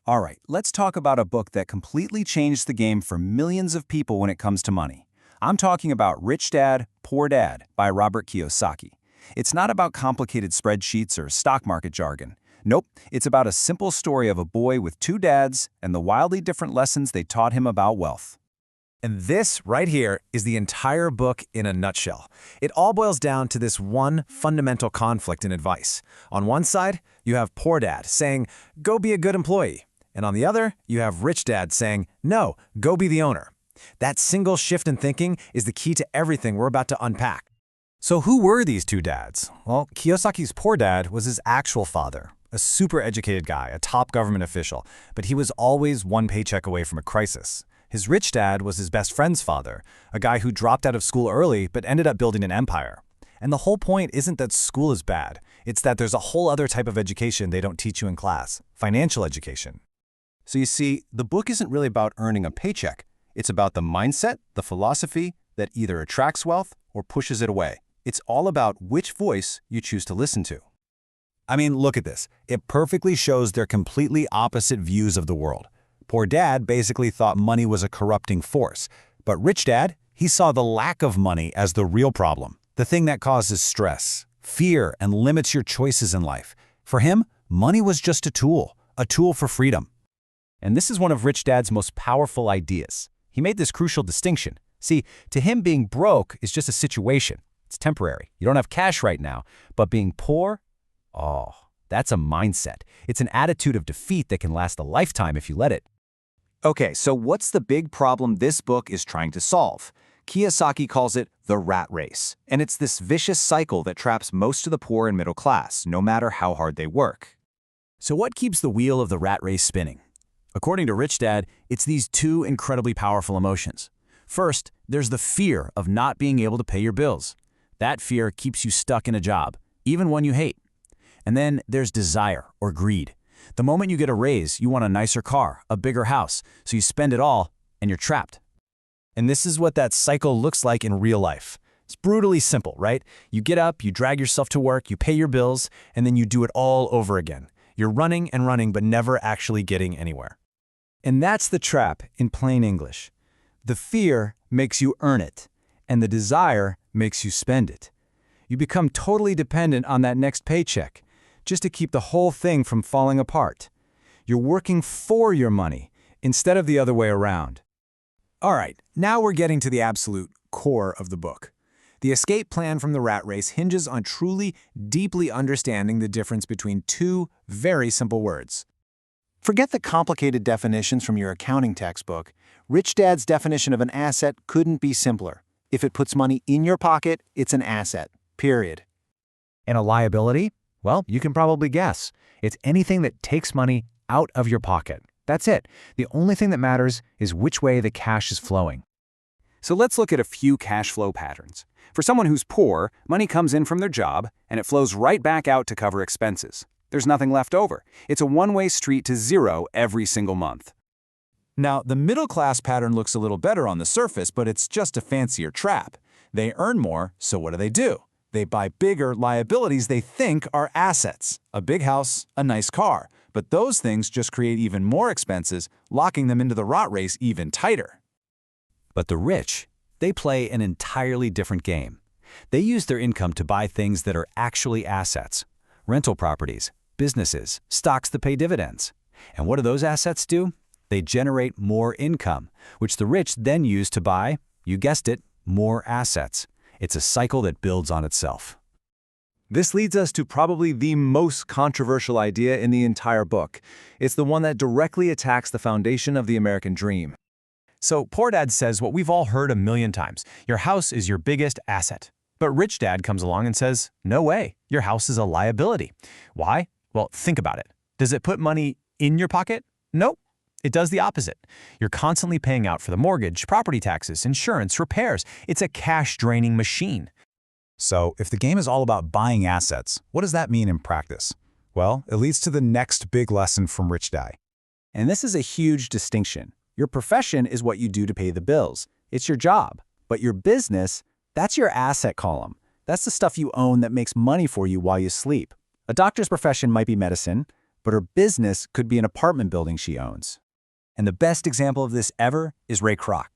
All right, let's talk about a book that completely changed the game for millions of people when it comes to money. I'm talking about Rich Dad, Poor Dad by Robert Kiyosaki. It's not about complicated spreadsheets or stock market jargon. Nope, it's about a simple story of a boy with two dads and the wildly different lessons they taught him about wealth. And this right here is the entire book in a nutshell. It all boils down to this one fundamental conflict in advice. On one side, you have Poor Dad saying, go be a good employee. And on the other, you have Rich Dad saying, no, go be the owner. That single shift in thinking is the key to everything we're about to unpack. So who were these two dads? Well, Kiyosaki's Poor Dad was his actual father, a super educated guy, a top government official, but he was always one paycheck away from a crisis. His rich dad was his best friend's father, a guy who dropped out of school early but ended up building an empire. And the whole point isn't that school is bad. It's that there's a whole other type of education they don't teach you in class, financial education. So you see, the book isn't really about earning a paycheck. It's about the mindset, the philosophy that either attracts wealth or pushes it away. It's all about which voice you choose to listen to. I mean, look at this. It perfectly shows their completely opposite views of the world. Poor Dad basically thought money was a corrupting force. But Rich Dad, he saw the lack of money as the real problem, the thing that causes stress, fear, and limits your choices in life. For him, money was just a tool for freedom. And this is one of Rich Dad's most powerful ideas. He made this crucial distinction. See, to him being broke is just a situation. It's temporary. You don't have cash right now. But being poor, oh, that's a mindset. It's an attitude of defeat that can last a lifetime if you let it. Okay, so what's the big problem this book is trying to solve? Kiyosaki calls it the rat race, and it's this vicious cycle that traps most of the poor and middle class, no matter how hard they work. So what keeps the wheel of the rat race spinning? According to Rich Dad, it's these two incredibly powerful emotions. First, there's the fear of not being able to pay your bills. That fear keeps you stuck in a job, even one you hate. And then there's desire or greed. The moment you get a raise, you want a nicer car, a bigger house, so you spend it all, and you're trapped. And this is what that cycle looks like in real life. It's brutally simple, right? You get up, you drag yourself to work, you pay your bills, and then you do it all over again. You're running and running, but never actually getting anywhere. And that's the trap in plain English. The fear makes you earn it, and the desire makes you spend it. You become totally dependent on that next paycheck, just to keep the whole thing from falling apart. You're working for your money instead of the other way around. All right, now we're getting to the absolute core of the book. The escape plan from the rat race hinges on truly, deeply understanding the difference between two very simple words. Forget the complicated definitions from your accounting textbook. Rich Dad's definition of an asset couldn't be simpler. If it puts money in your pocket, it's an asset, period. And a liability? Well, you can probably guess. It's anything that takes money out of your pocket. That's it. The only thing that matters is which way the cash is flowing. So let's look at a few cash flow patterns. For someone who's poor, money comes in from their job, and it flows right back out to cover expenses. There's nothing left over. It's a one-way street to zero every single month. Now, the middle class pattern looks a little better on the surface, but it's just a fancier trap. They earn more, so what do? They buy bigger liabilities they think are assets. A big house, a nice car. But those things just create even more expenses, locking them into the rat race even tighter. But the rich, they play an entirely different game. They use their income to buy things that are actually assets. Rental properties, businesses, stocks that pay dividends. And what do those assets do? They generate more income, which the rich then use to buy, you guessed it, more assets. It's a cycle that builds on itself. This leads us to probably the most controversial idea in the entire book. It's the one that directly attacks the foundation of the American dream. So Poor Dad says what we've all heard a million times. Your house is your biggest asset. But Rich Dad comes along and says, no way, your house is a liability. Why? Well, think about it. Does it put money in your pocket? Nope. It does the opposite. You're constantly paying out for the mortgage, property taxes, insurance, repairs. It's a cash-draining machine. So, if the game is all about buying assets, what does that mean in practice? Well, it leads to the next big lesson from Rich Dad. And this is a huge distinction. Your profession is what you do to pay the bills. It's your job. But your business, that's your asset column. That's the stuff you own that makes money for you while you sleep. A doctor's profession might be medicine. but her business could be an apartment building she owns. And the best example of this ever is Ray Kroc,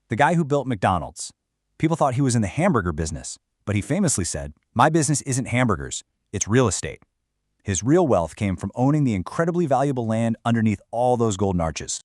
the guy who built McDonald's. People thought he was in the hamburger business, but he famously said, "My business isn't hamburgers, it's real estate." His real wealth came from owning the incredibly valuable land underneath all those golden arches.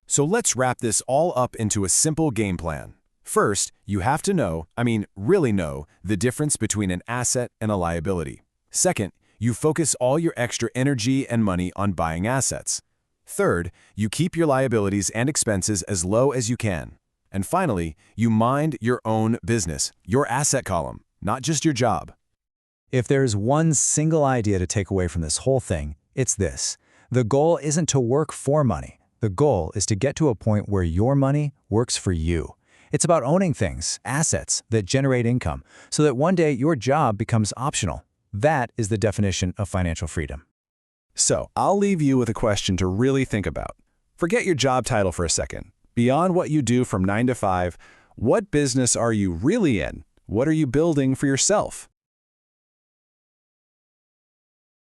So let's wrap this all up into a simple game plan. First, you have to know, really know, the difference between an asset and a liability. Second, you focus all your extra energy and money on buying assets. Third, you keep your liabilities and expenses as low as you can. And finally, you mind your own business, your asset column, not just your job. If there's one single idea to take away from this whole thing, it's this. The goal isn't to work for money. The goal is to get to a point where your money works for you. It's about owning things, assets, that generate income, so that one day your job becomes optional. That is the definition of financial freedom. So, I'll leave you with a question to really think about. Forget your job title for a second. Beyond what you do from 9 to 5, what business are you really in? What are you building for yourself?